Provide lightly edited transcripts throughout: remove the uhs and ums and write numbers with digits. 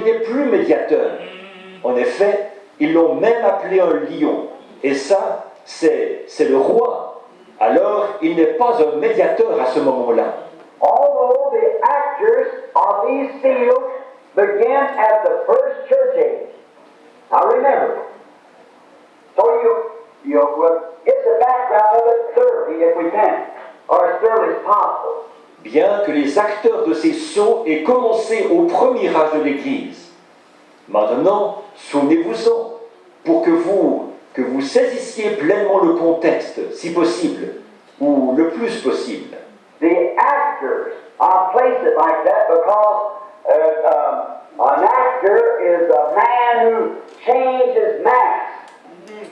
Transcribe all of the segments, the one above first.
il n'est plus médiateur. En effet, ils l'ont même appelé un lion. Et ça, c'est le roi. Alors, il n'est pas un médiateur à ce moment-là. Although the actors of these seals began at the first church age. Now remember. So we'll get the background of it thoroughly if we can, or as thoroughly as possible. Bien que les acteurs de ces sceaux aient commencé au premier âge de l'Église. Maintenant, souvenez-vous-en, pour que vous saisissiez pleinement le contexte, si possible, ou le plus possible. The actors, I'll place it like that because an actor is a man who changes mask.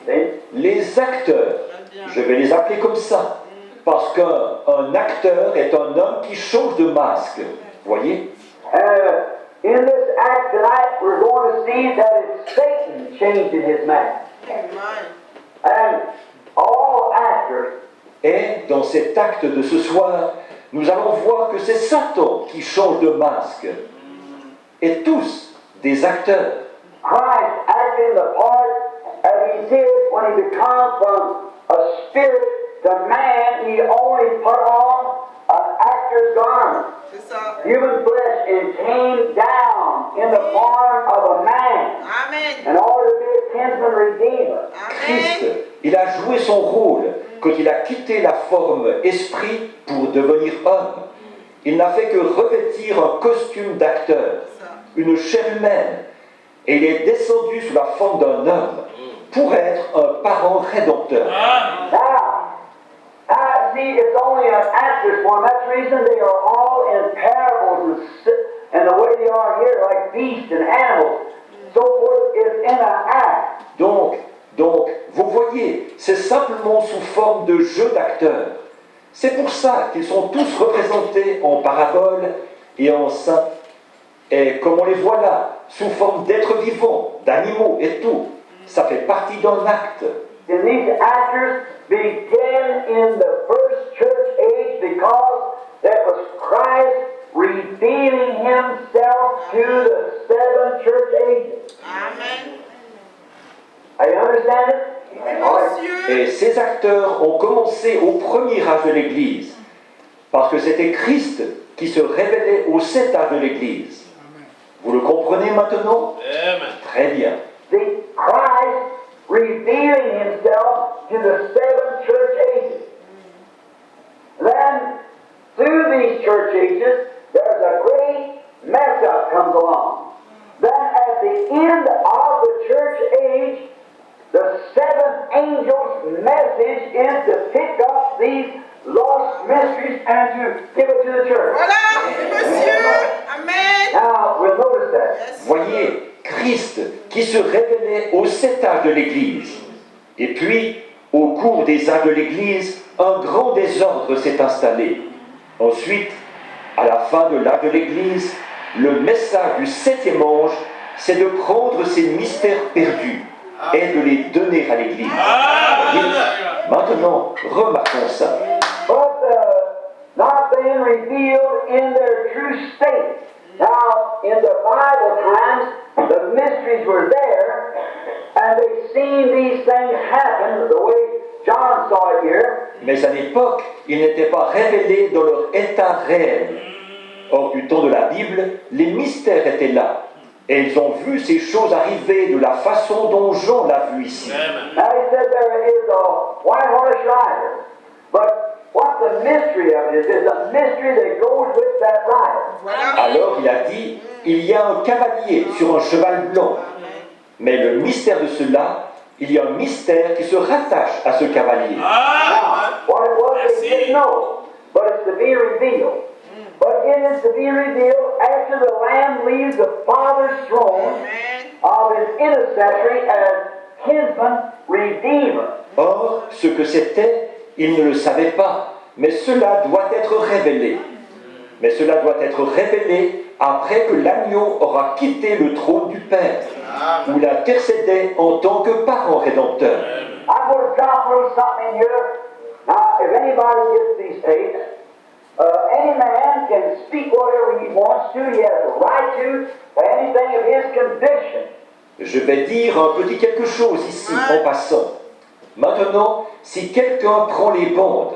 See? Les acteurs, je vais les appeler comme ça, parce qu'un acteur est un homme qui change de masque, voyez? In this act tonight, we're going to see that it's Satan changing his mask. And all actors. Et dans cet acte de ce soir, nous allons voir que c'est Satan qui change de masque. Et tous des acteurs. Christ acting the part as he did when he became from a spirit to man, he only put on an actor's garment. Human flesh, and came down in the form of a man. Amen. In order to be a kinsman redeemer. Christ, il a joué son rôle quand il a quitté la forme esprit pour devenir homme. Il n'a fait que revêtir un costume d'acteur, une chair humaine, et il est descendu sous la forme d'un homme pour être un parent rédempteur. Now, see, it's only an actor's form. That's the reason they are all in parables and the way they are here, like beasts and animals. So forth is in an act. Donc, vous voyez, c'est simplement sous forme de jeu d'acteurs. C'est pour ça qu'ils sont tous représentés en paraboles et en saints. Et comme on les voit là, sous forme d'êtres vivants, d'animaux et tout, ça fait partie d'un acte. And these actors began in the first church age because that was Christ revealing himself to the 7 church ages. Amen. You understand it? Et ces acteurs ont commencé au premier âge de l'Église, parce que c'était Christ qui se révélait aux 7 âges de l'Église. Vous le comprenez maintenant? Amen. Très bien. See, Christ revealing himself to the 7 church ages. Then, through these church ages, there's a great mess up comes along. Then at the end of the church age, the 7th angel's message is to pick up these lost mysteries and to give it to the church. Voilà, monsieur. Amen. Now, we'll notice that. Voyez, Christ qui se révélait aux 7 âges de l'Église. Et puis, au cours des âges de l'Église, un grand désordre s'est installé. Ensuite, à la fin de l'âge de l'Église, le message du 7e ange, c'est de prendre ces mystères perdus et de les donner à l'Église. Maintenant, remarquons ça. But not being revealed in their true state. Now, in the Bible times, the mysteries were there, and they seen these things happen the way John saw it here. Mais à l'époque, ils n'étaient pas révélés dans leur état réel. Hors du temps de la Bible, les mystères étaient là. Et ils ont vu ces choses arriver de la façon dont Jean l'a vu ici. Now he said there is a white horse rider. But what the mystery of it is a mystery that goes with that rider. Alors il a dit, il y a un cavalier sur un cheval blanc. Mais le mystère de cela, il y a un mystère qui se rattache à ce cavalier. Now, what it was, they didn't know. But it's to be revealed. But it is to be revealed after the Lamb leaves the Father's throne of his intercessory as kinsman redeemer. Or, ce que c'était, ils ne le savaient pas. Mais cela doit être révélé. Mais cela doit être révélé après que l'agneau aura quitté le trône du Père, où il intercédait en tant que parent rédempteur. I'm going to drop a little something in here. Now, if anybody gets these tapes, any man can speak whatever he wants to. He has a right to anything of his conviction. Je vais dire un petit quelque chose ici, en passant. Maintenant, si quelqu'un prend les bandes,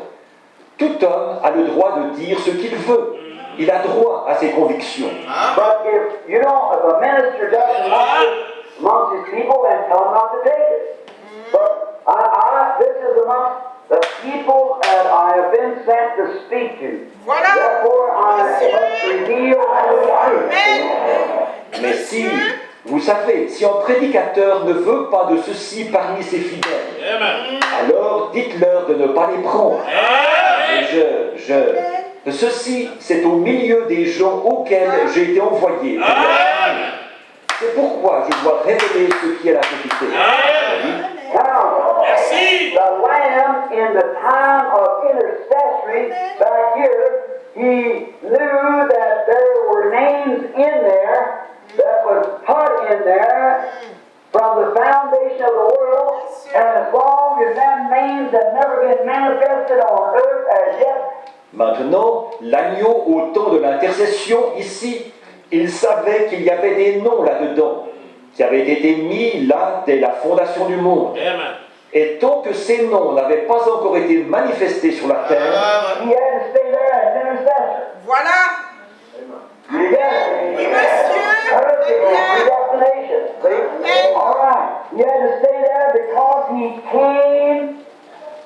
tout homme a le droit de dire ce qu'il veut. Il a droit à ses convictions. But if you know, if a minister doesn't want it amongst his people, then tell him not to take it. But this is amongst the people that I have been sent to speak to. Voilà. Therefore, I must reveal the truth. Amen. Mais si, vous savez, si un prédicateur ne veut pas de ceci parmi ses fidèles, alors dites-leur de ne pas les prendre. Ceci, c'est au milieu des gens auxquels j'ai été envoyé. C'est pourquoi je dois révéler ce qui est la vérité. Now, the Lamb in the time of intercessory back here, he knew that there were names in there that was put in there from the foundation of the world, and as long as them names have never been manifested on earth as yet. Maintenant, l'agneau au temps de l'intercession, ici, il savait qu'il y avait des noms là-dedans, qui avaient été mis là dès la fondation du monde. Et tant que ces noms n'avaient pas encore été manifestés sur la terre, He had to stay there as intercessor. Voilà. You get it? Oui, monsieur. Perfect C'est bien. predestination. See? All right. He had to stay there because he came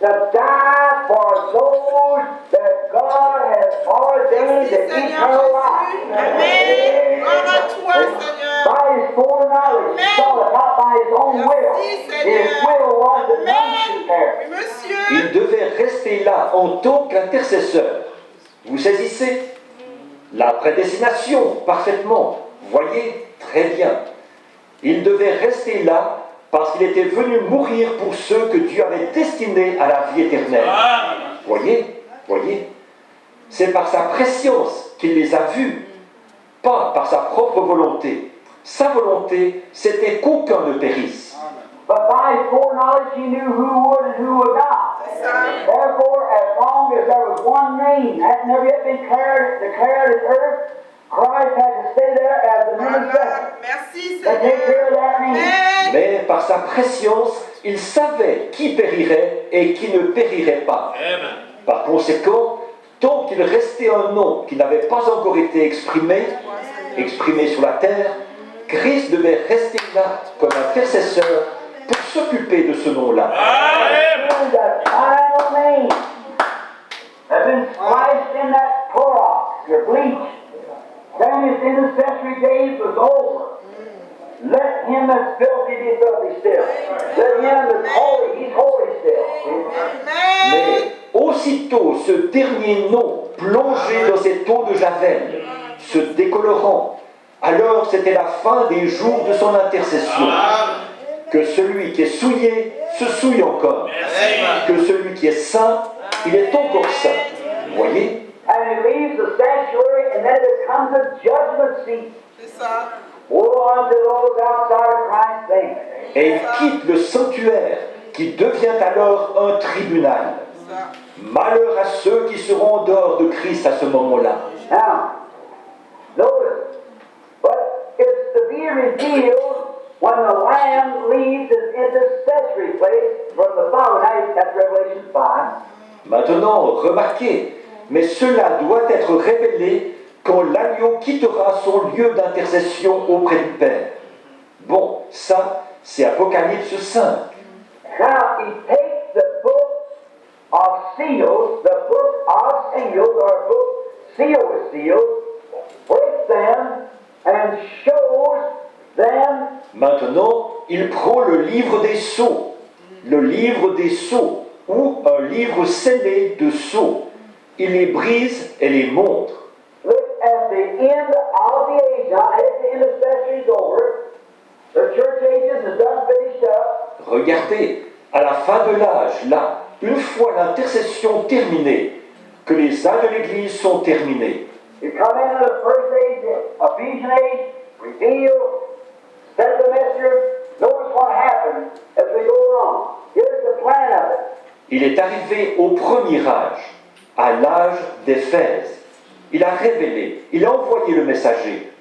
to die for those that God has ordained Merci, to Seigneur eternal Jésus. life. Amen. Gloire à toi, Seigneur. By his foreknowledge, he saw it not by his own will. Merci, His Seigneur. will was that none should Amen. perish. Oui, monsieur. il devait rester là en tant qu'intercesseur. Vous saisissez? La prédestination, parfaitement. Voyez, très bien. Il devait rester là parce qu'il était venu mourir pour ceux que Dieu avait destinés à la vie éternelle. Voyez, voyez. C'est par sa préscience qu'il les a vus, pas par sa propre volonté. Sa volonté, c'était qu'aucun ne périsse. But by his foreknowledge, he knew who would and who would not. C'est ça. Therefore, as long as there was one name that never yet been declared in earth, Christ had to stay there as the intercessor. Voilà. Merci, To take care of Seigneur. that name. Amen. Mais par sa préscience, il savait qui périrait et qui ne périrait pas. Par conséquent, tant qu'il restait un nom qui n'avait pas encore été exprimé sur la terre, Christ devait rester là comme intercesseur pour s'occuper de ce nom-là. The final name has been spliced in that Clorox, your bleach. Then his intercessory days was over. Let him that's filthy be filthy still. Let him that's holy, he's holy still. Amen. Mais aussitôt ce dernier nom plongé dans cette eau de Javel, se décolorant, alors c'était la fin des jours de son intercession. Que celui qui est souillé se souille encore. Que celui qui est saint, il est encore saint. Voyez? And he leaves the sanctuary, and then it comes a judgment seat. C'est ça. Woe unto those outside of Christ's name. Et il quitte le sanctuaire qui devient alors un tribunal. C'est ça. Malheur à ceux qui seront en dehors de Christ à ce moment-là. Now, notice, but it's to be revealed when the Lamb leaves his intercessory place from the Father. Now, that's Revelation 5. Maintenant, remarquez, mais cela doit être révélé quand l'agneau quittera son lieu d'intercession auprès du Père. Bon, ça, c'est Apocalypse 5. Now, he takes the book of seals, or book sealed with seals, breaks them, and shows them. Maintenant, il prend le livre des sceaux, ou un livre scellé de sceaux. Il les brise et les montre. Look at the end of the age. Now, if the intercessory is over, the church ages is done finished up. Regardez, à la fin de l'âge, là, une fois l'intercession terminée, que les âges de l'Église sont terminés, You come into the first age, Ephesian age, reveal, send the messenger. Notice what happens as we go along. Here's the plan of it. il est arrivé au premier âge, à l'âge d'Éphèse. Il a révélé, il a envoyé le messager.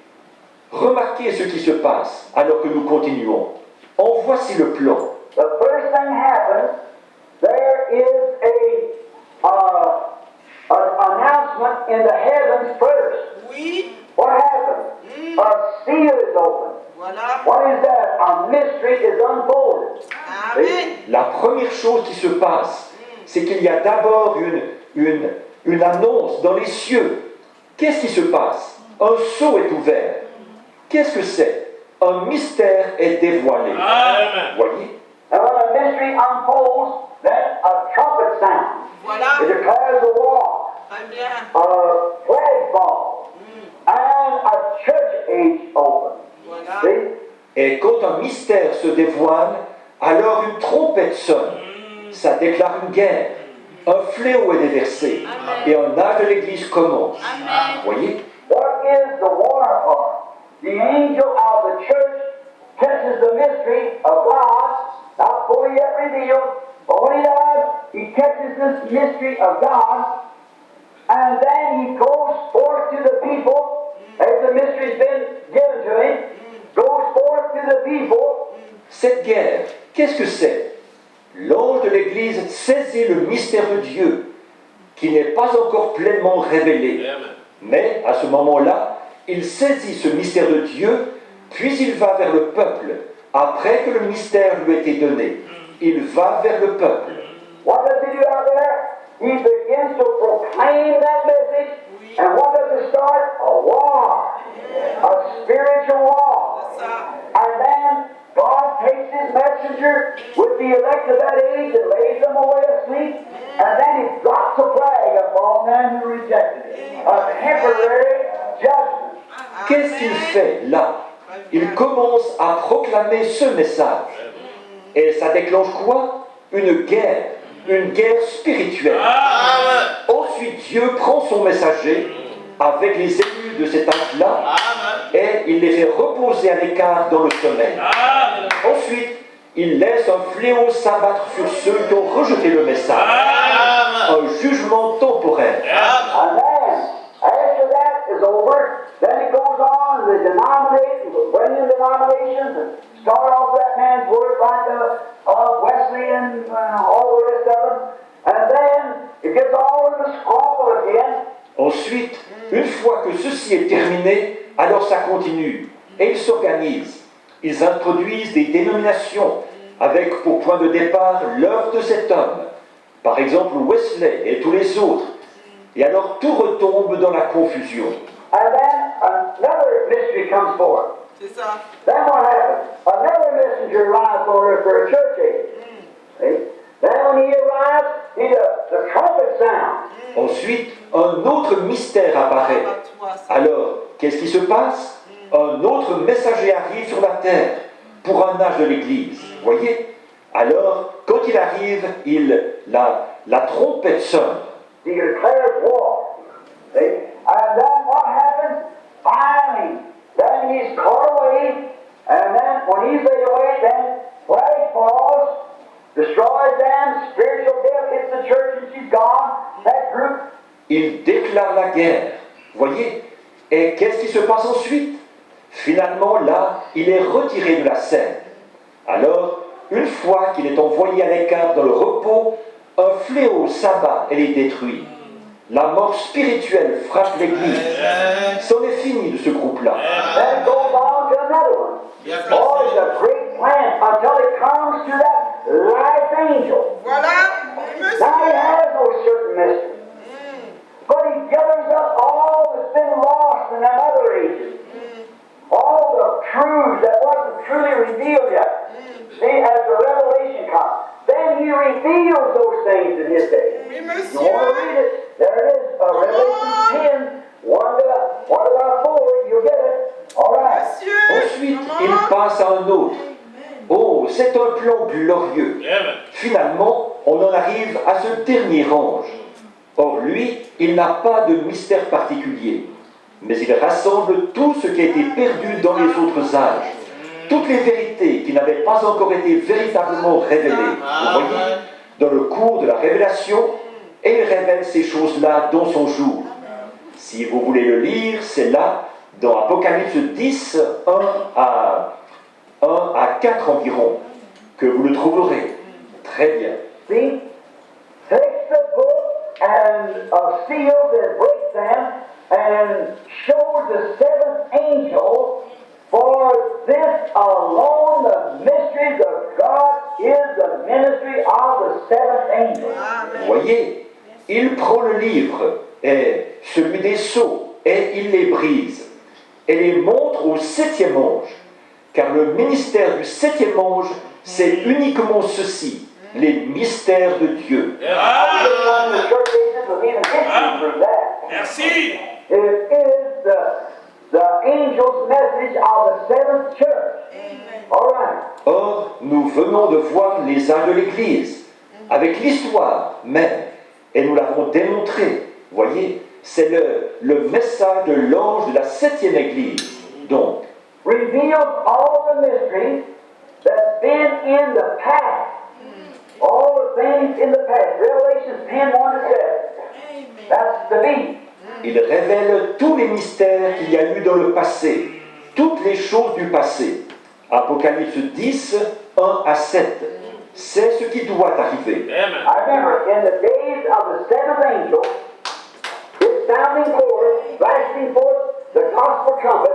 Remarquez ce qui se passe alors que nous continuons. En voici le plan. The first thing happens, there is an announcement in the heavens first. Oui. What happens? A seal is opened. Voilà. What is that? A mystery is unfolded. Amen. La première chose qui se passe, c'est qu'il y a d'abord une annonce dans les cieux. Qu'est-ce qui se passe? Un sceau est ouvert. Qu'est-ce que c'est? Un mystère est dévoilé. Amen. Voyez? And when a mystery unfolds, then a trumpet sounds. Voilà. It declares a war, Très bien. a flag falls, and a church age opens. Voilà. See? Et quand un mystère se dévoile, alors une trompette sonne. Ça déclare une guerre. Un fléau est déversé. Et un âge de l'Église commence. Voyez? What is the war for? The angel of the church catches the mystery of God, not fully yet revealed, but when he does, he catches this mystery of God, and then he goes forth to the people, as the mystery's been given to him, goes forth to the people. Cette guerre, qu'est-ce que c'est? L'ange de l'Église saisit le mystère de Dieu, qui n'est pas encore pleinement révélé. Amen. Mais à ce moment-là, il saisit ce mystère de Dieu, puis il va vers le peuple, après que le mystère lui a été donné. Il va vers le peuple. What does he do out there? He begins to proclaim that message, and what does it start? A war, a spiritual war. C'est ça. And then God takes his messenger with the elect of that age and lays them away asleep, and then he drops a plague upon them who rejected it. A temporary judgment. Qu'est-ce qu'il fait là? Il commence à proclamer ce message. Et ça déclenche quoi? Une guerre spirituelle. Ensuite, Dieu prend son messager avec les élus de cet âge-là et il les fait reposer à l'écart dans le sommeil. Ensuite, il laisse un fléau s'abattre sur ceux qui ont rejeté le message. Un jugement temporaire. And then, after that is over, then it goes on, the denominations, bring in denominations, and start off that man's work like Wesley and all the rest of them. And then it gets all in the squabble again. Ensuite, une fois que ceci est terminé, alors ça continue. Et ils s'organisent. Ils introduisent des dénominations avec pour point de départ l'œuvre de cet homme. Par exemple, Wesley et tous les autres. Et alors tout retombe dans la confusion. And then another mystery comes forth. C'est ça. Then what happens? Another messenger arrives on earth for a church age. See? Then when he arrives, the trumpet sounds. Ensuite, un autre mystère apparaît. Alors, qu'est-ce qui se passe? Un autre messager arrive sur la terre pour un âge de l'Église. Voyez? Alors, quand il arrive, la trompette sonne. He declares war. See? And then what happens? Finally, then he's caught away, and then when he's laid away, then plague falls, destroys them, spiritual death hits the church and she's gone. That group. Il déclare la guerre. Voyez? Et qu'est-ce qui se passe ensuite? Finalement, là, il est retiré de la scène. Alors, une fois qu'il est envoyé à l'écart dans le repos, un fléau s'abat et les détruit. La mort spirituelle frappe l'Église. C'en est fini de ce groupe-là. Then it goes on to another one. Oh, it's a great plan until it comes to that life angel. Voilà. Now he Monsieur. has no certain mystery. But he gathers up all that's been lost in them other ages. All the truths that wasn't truly revealed yet. See, as the revelation comes. Then he reveals those things in his day. Oui, You monsieur. want to read it? There it is. Revelation 10, 1 to 4. You'll get it. All right. Monsieur. Ensuite, il Maman. passe à un autre. Oh, c'est un plan glorieux. Amen. Finalement, on en arrive à ce dernier ange. Or, lui, il n'a pas de mystère particulier, mais il rassemble tout ce qui a été perdu dans les autres âges, toutes les vérités qui n'avaient pas encore été véritablement révélées. Vous voyez, dans le cours de la révélation, et il révèle ces choses-là dans son jour. Si vous voulez le lire, c'est là, dans Apocalypse 10, 1 à 4 environ, que vous le trouverez. Très bien. See, takes the book and seals and breaks them and shows the seventh angel. For this alone, the mysteries of God is the ministry of the seventh angel. Amen. Voyez, il prend le livre, et celui des sceaux, et il les brise, et les montre au septième ange. Car le ministère du septième ange, c'est uniquement ceci, les mystères de Dieu. One of the church ages was even history through that. Merci. It is the angel's message of the seventh church. All right. Or, nous venons de voir les âges de l'Église, avec l'histoire même, et nous l'avons démontré. Voyez, c'est le message de l'ange de la septième Église. Donc, Reveals all the mysteries that's been in the past. All the things in the past. Revelation 10, 1 to 7. That's the beast. il révèle tous les mystères qu'il y a eu dans le passé, toutes les choses du passé. Apocalypse 10, 1 à 7. C'est ce qui doit arriver. Amen. I remember in the days of the seventh angel, his sounding forth, blasting forth the gospel trumpet,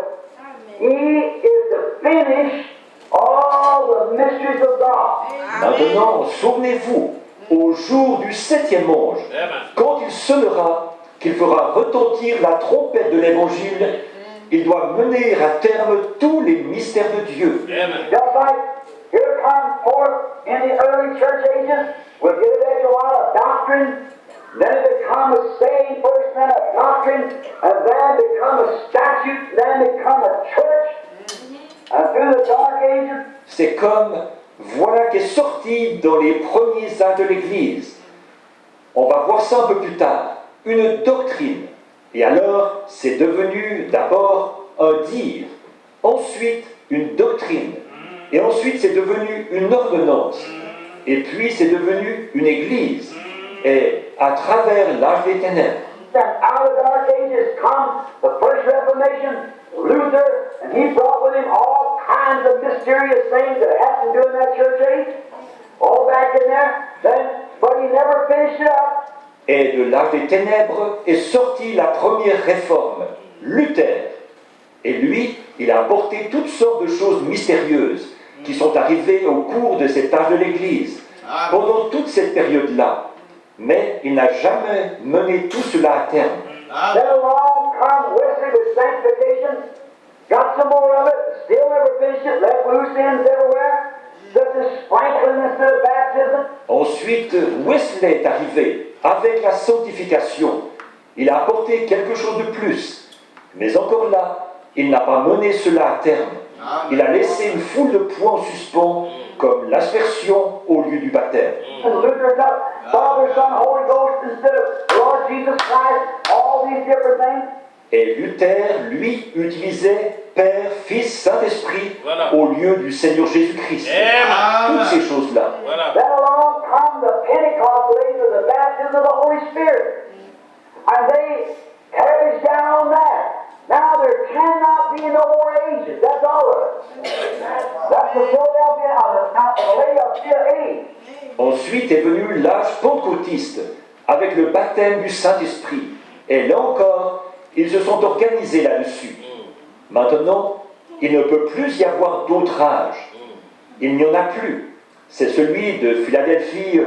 he is to finish all the mysteries of God. Maintenant, souvenez-vous, au jour du septième ange, Amen. quand il sonnera, qu'il fera retentir la trompette de l'évangile, il doit mener à terme tous les mystères de Dieu. Amen. Just like here comes forth in the early church ages, we'll get it a lot of doctrine, then it becomes a saying first, then a doctrine, and then become a statute, then become a church. And through the dark ages, C'est comme, voilà qu'est sorti dans les premiers âges de l'Église. On va voir ça un peu plus tard. Une doctrine. Et alors, c'est devenu d'abord un dire. Ensuite, une doctrine. Et ensuite, c'est devenu une ordonnance. Et puis, c'est devenu une Église. Et à travers l'âge des ténèbres, then out of the dark ages come the first Reformation, Luther, and he brought with him all kinds of mysterious things that happened during that church age. All back in there. Then, but he never finished it up. et de l'âge des ténèbres est sortie la première réforme, Luther. Et lui, il a apporté toutes sortes de choses mystérieuses qui sont arrivées au cours de cet âge de l'Église, pendant toute cette période-là. Mais il n'a jamais mené tout cela à terme. Then along come Wesley with sanctification, got some more of it, still never finished it, let loose ends everywhere, such as sprinkling instead of baptism. Ensuite, Wesley est arrivé avec la sanctification. Il a apporté quelque chose de plus. Mais encore là, il n'a pas mené cela à terme. Il a laissé une foule de points en suspens, comme l'aspersion au lieu du baptême. And Luther got Father, Son, Holy Ghost instead of Lord Jesus Christ, all these different things. Et Luther, lui, utilisait Père, Fils, Saint-Esprit Voilà. au lieu du Seigneur Jésus-Christ. Amen. Toutes ces choses-là. Voilà. Then along come the Pentecost days of the baptism of the Holy Spirit. And they perish down on that. Now there cannot be no more ages. That's all of it. That's the Philadelphia, the Laodicea age. Ensuite est venu l'âge pentecôtiste, avec le baptême du Saint-Esprit. Et là encore, ils se sont organisés là-dessus. Maintenant, il ne peut plus y avoir d'autre âge. Il n'y en a plus. C'est celui de Philadelphie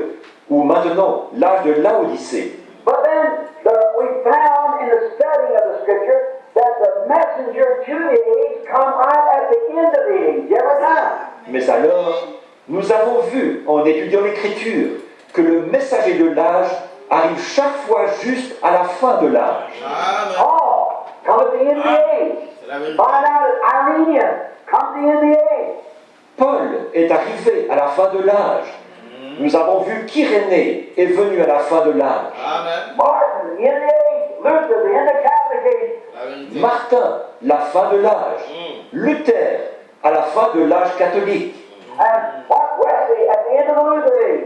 ou maintenant l'âge de Laodicée. But then we found in the study of the Scripture that the messenger to the age come right at the end of the age, every time. Mais alors, nous avons vu en étudiant l'Écriture que le messager de l'âge arrive chaque fois juste à la fin de l'âge. Amen. Paul come at the end of the age. C'est la vérité. Find out Irenaeus come at the end of the age. Paul est arrivé à la fin de l'âge. Nous avons vu qu'Irénée est venu à la fin de l'âge. Amen. Martin, the end of the age. Luther, the end of Catholic age. La vérité. Martin, la fin de l'âge. Luther, à la fin de l'âge catholique. And what Wesley at the end of the Luther age.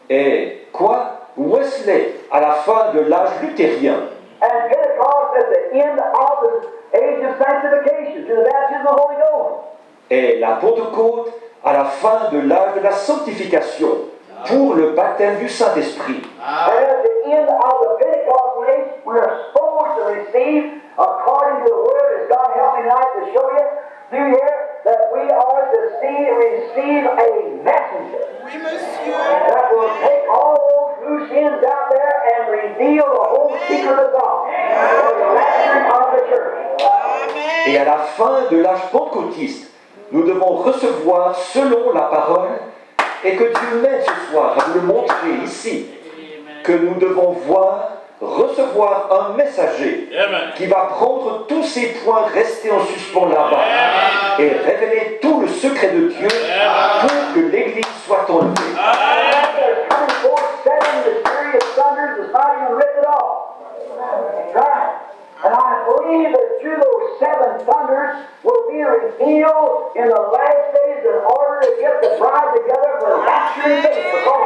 Et quoi? Wesley, à la fin de l'âge luthérien. And Pentecost at the end of age of sanctification, to the baptism of the Holy Ghost. Et la Pentecôte à la fin de l'âge de la sanctification pour le baptême du Saint-Esprit. And at the end of the Pentecostal age, we are supposed to receive, according to the Word, as God helped me tonight to show you through here, that we are to receive a messenger Oui, monsieur. that will take all those loose ends out there and reveal the whole secret of God, the rapturing of the church. Et Amen. à la fin de l'âge pentecôtiste, nous devons recevoir selon la parole, et que Dieu m'aide ce soir à vous le montrer ici, que nous devons recevoir un messager qui va prendre tous ces points restés en suspens là-bas et révéler tout le secret de Dieu pour que l'Église soit enlevée. And there's coming forth 7 mysterious thunders that's not even written off. Right. And I believe that through those 7 thunders will be revealed in the last days in order to get the bride together for rapturing faith. Because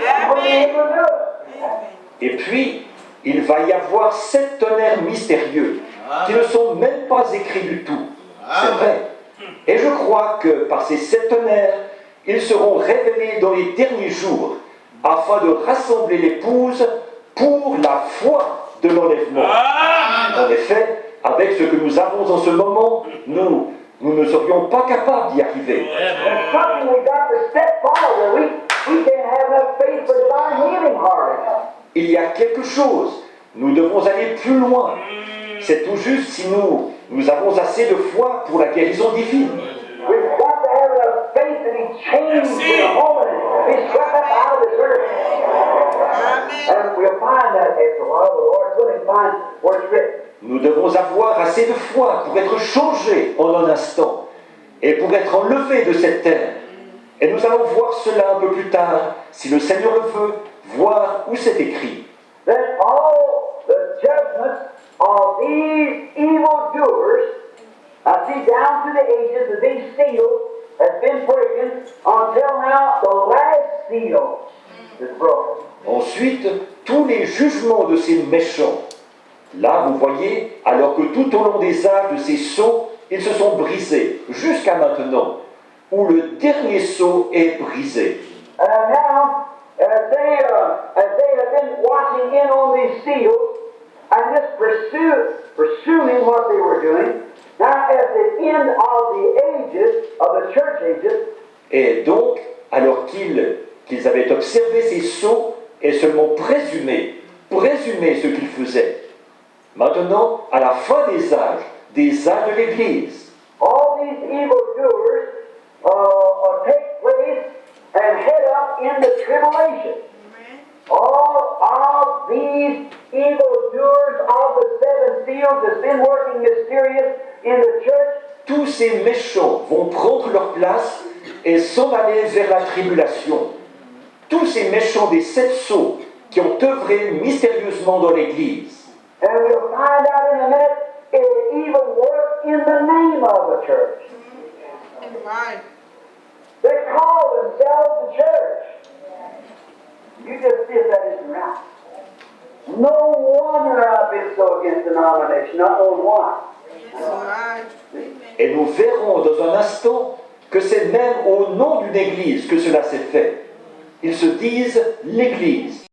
that's what we able to do. Et puis, il va y avoir 7 tonnerres mystérieux qui ne sont même pas écrits du tout. C'est vrai. Et je crois que par ces 7 tonnerres, ils seront révélés dans les derniers jours afin de rassembler l'épouse pour la foi de l'enlèvement. En effet, avec ce que nous avons en ce moment, nous ne serions pas capables d'y arriver. There's something we got to step forward. We can't have enough faith for divine healing hardly. Il y a quelque chose. Nous devons aller plus loin. C'est tout juste si nous avons assez de foi pour la guérison divine. We've got to have enough faith to be changed in a moment and be swept up out of this earth. Amen. And we'll find that after a while, the Lord's willing, find where it's written. Nous devons avoir assez de foi pour être changés en un instant et pour être enlevés de cette terre. Et nous allons voir cela un peu plus tard, si le Seigneur le veut, voir où c'est écrit. Then all the judgments of these evildoers, I see down through the ages that these seals has been broken until now the last seal is broken. Ensuite, tous les jugements de ces méchants. Là, vous voyez, alors que tout au long des âges de ces sceaux, ils se sont brisés, jusqu'à maintenant, où le dernier sceau est brisé. And now, as they have been watching in on these seals and just pursuing what they were doing, now at the end of the ages, of the church ages, Et donc, alors qu'ils avaient observé ces sceaux et seulement présumé ce qu'ils faisaient, maintenant, à la fin des âges de l'Église, all these evildoers take place and head up in the tribulation. All of these evildoers of the 7 seals has been working mysterious in the church. tous ces méchants vont prendre leur place et s'en aller vers la tribulation. Tous ces méchants des 7 sceaux qui ont œuvré mystérieusement dans l'Église. And we'll find out in a minute it even worked in the name of the church. Right. They call themselves the church. You just see if that isn't right. No wonder I've been so against denomination, not on one. Right. Et nous verrons dans un instant que c'est même au nom d'une Église que cela s'est fait. Ils se disent l'Église.